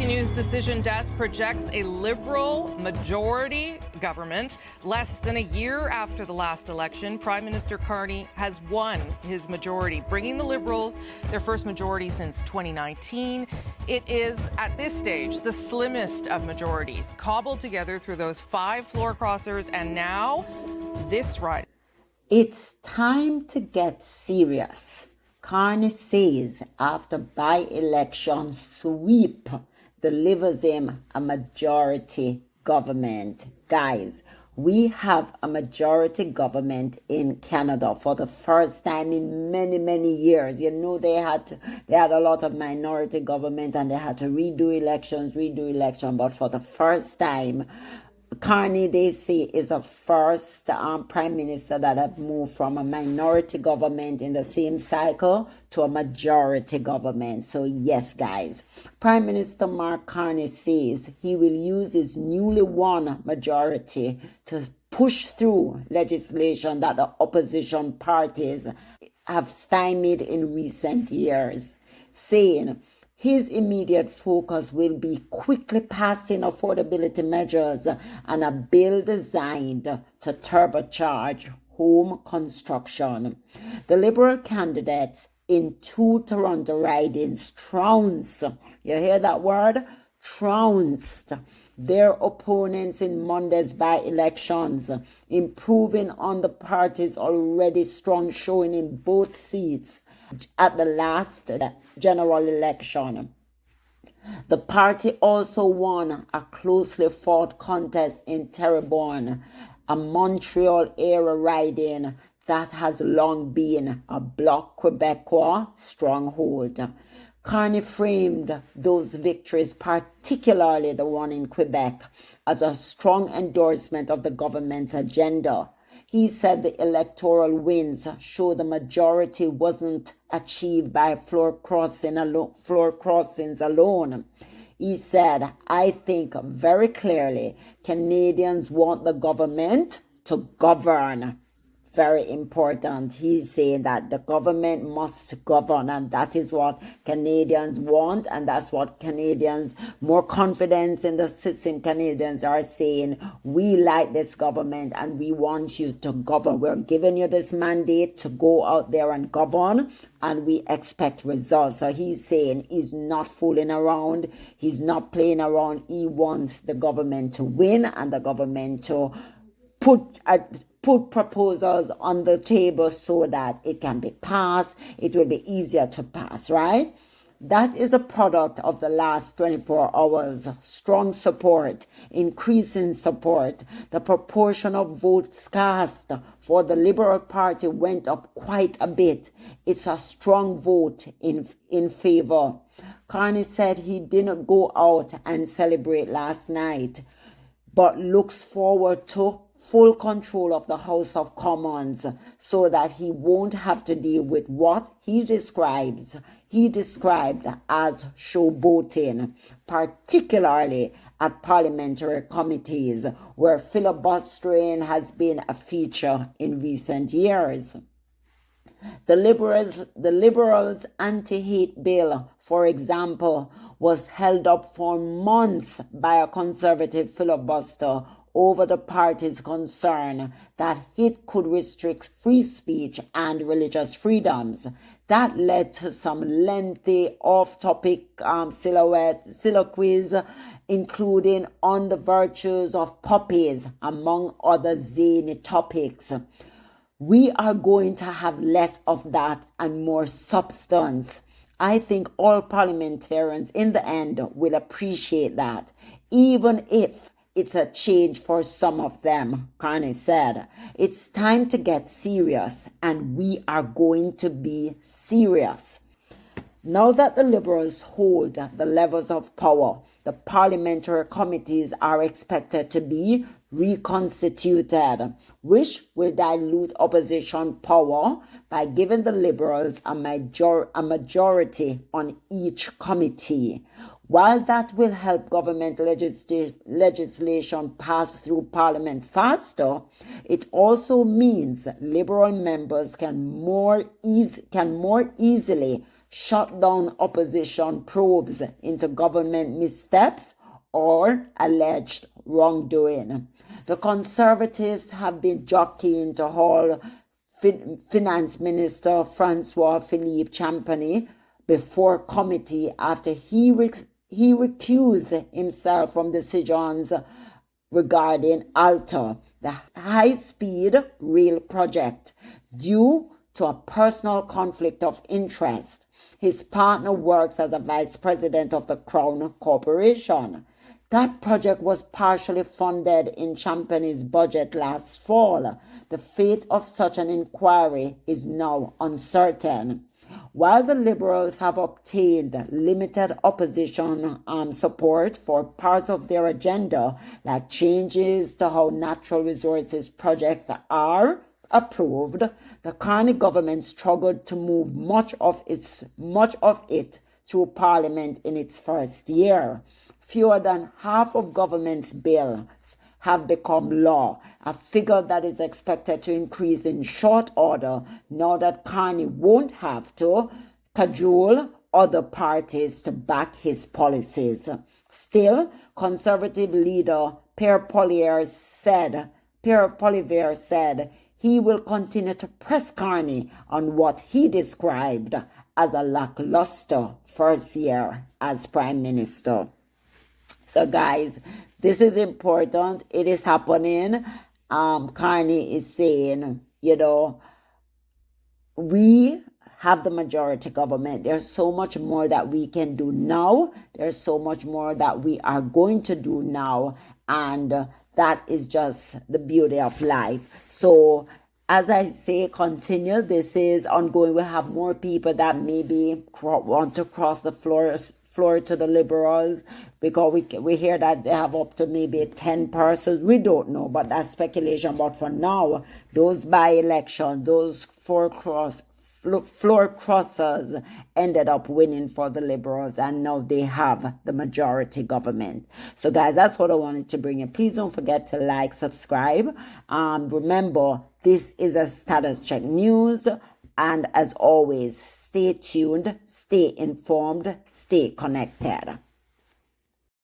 CBC News Decision Desk projects a Liberal majority government. Less than a year after the last election, Prime Minister Carney has won his majority, bringing the Liberals their first majority since 2019. It is, at this stage, the slimmest of majorities, cobbled together through those 5 floor crossers, and now this ride. It's time to get serious. Carney says after by-election sweep delivers him a majority government. Guys, we have a majority government in Canada for the first time in many, many years. You know, they had a lot of minority government and they had to redo elections. But for the first time, Carney, they say, is a first prime minister that have moved from a minority government in the same cycle to a majority government. So yes, guys, Prime Minister Mark Carney says he will use his newly won majority to push through legislation that the opposition parties have stymied in recent years, saying his immediate focus will be quickly passing affordability measures and a bill designed to turbocharge home construction. The Liberal candidates in 2 Toronto ridings trounced, you hear that word? Trounced their opponents in Monday's by-elections, improving on the party's already strong showing in both seats at the last general election. The party also won a closely fought contest in Terrebonne, a Montreal-era riding that has long been a Bloc Québécois stronghold. Carney framed those victories, particularly the one in Quebec, as a strong endorsement of the government's agenda. He said the electoral wins show the majority wasn't achieved by floor crossings alone. He said, I think very clearly Canadians want the government to govern. Very important. He's saying that the government must govern, and that is what Canadians want, and that's what Canadians, more confidence in the system, Canadians are saying, we like this government and we want you to govern. We're giving you this mandate to go out there and govern, and we expect results. So he's saying he's not fooling around. He's not playing around. He wants the government to win and the government to put proposals on the table so that it can be passed. It will be easier to pass, right? That is a product of the last 24 hours. Strong support, increasing support. The proportion of votes cast for the Liberal Party went up quite a bit. It's a strong vote in favor. Carney said he didn't go out and celebrate last night, but looks forward to full control of the House of Commons so that he won't have to deal with what he described as showboating, particularly at parliamentary committees where filibustering has been a feature in recent years. The Liberals' anti-hate bill, for example, was held up for months by a Conservative filibuster over the party's concern that it could restrict free speech and religious freedoms. That led to some lengthy off-topic soliloquies, including on the virtues of puppies, among other zany topics. We are going to have less of that and more substance. I think all parliamentarians in the end will appreciate that, even if it's a change for some of them, Carney said. It's time to get serious, and we are going to be serious. Now that the Liberals hold the levels of power, the parliamentary committees are expected to be reconstituted, which will dilute opposition power by giving the Liberals a majority on each committee. While that will help government legislation pass through Parliament faster, it also means Liberal members can more easily shut down opposition probes into government missteps or alleged wrongdoing. The Conservatives have been jockeying to haul Finance Minister Francois Philippe Champagny before committee after he recused himself from decisions regarding ALTA, the high-speed rail project, due to a personal conflict of interest. His partner works as a vice president of the Crown Corporation. That project was partially funded in Champagny's budget last fall. The fate of such an inquiry is now uncertain. While the Liberals have obtained limited opposition support for parts of their agenda, like changes to how natural resources projects are approved, the Carney government struggled to move much of it through Parliament in its first year. Fewer than half of government's bills have become law, a figure that is expected to increase in short order now that Carney won't have to cajole other parties to back his policies. Still, Conservative leader Pierre Poilievre said he will continue to press Carney on what he described as a lackluster first year as Prime Minister. So guys, this is important. It is happening. Carney is saying, we have the majority government. There's so much more that we can do now. There's so much more that we are going to do now. And that is just the beauty of life. So as I say, continue. This is ongoing. We have more people that maybe want to cross the floor to the Liberals, because we hear that they have up to maybe 10 persons. We don't know, but that's speculation. But for now, those by-elections, those floor crossers ended up winning for the Liberals, and now they have the majority government. So guys, that's what I wanted to bring you. Please don't forget to like, subscribe. Remember, this is a Status Check News, and as always, stay tuned, stay informed, stay connected.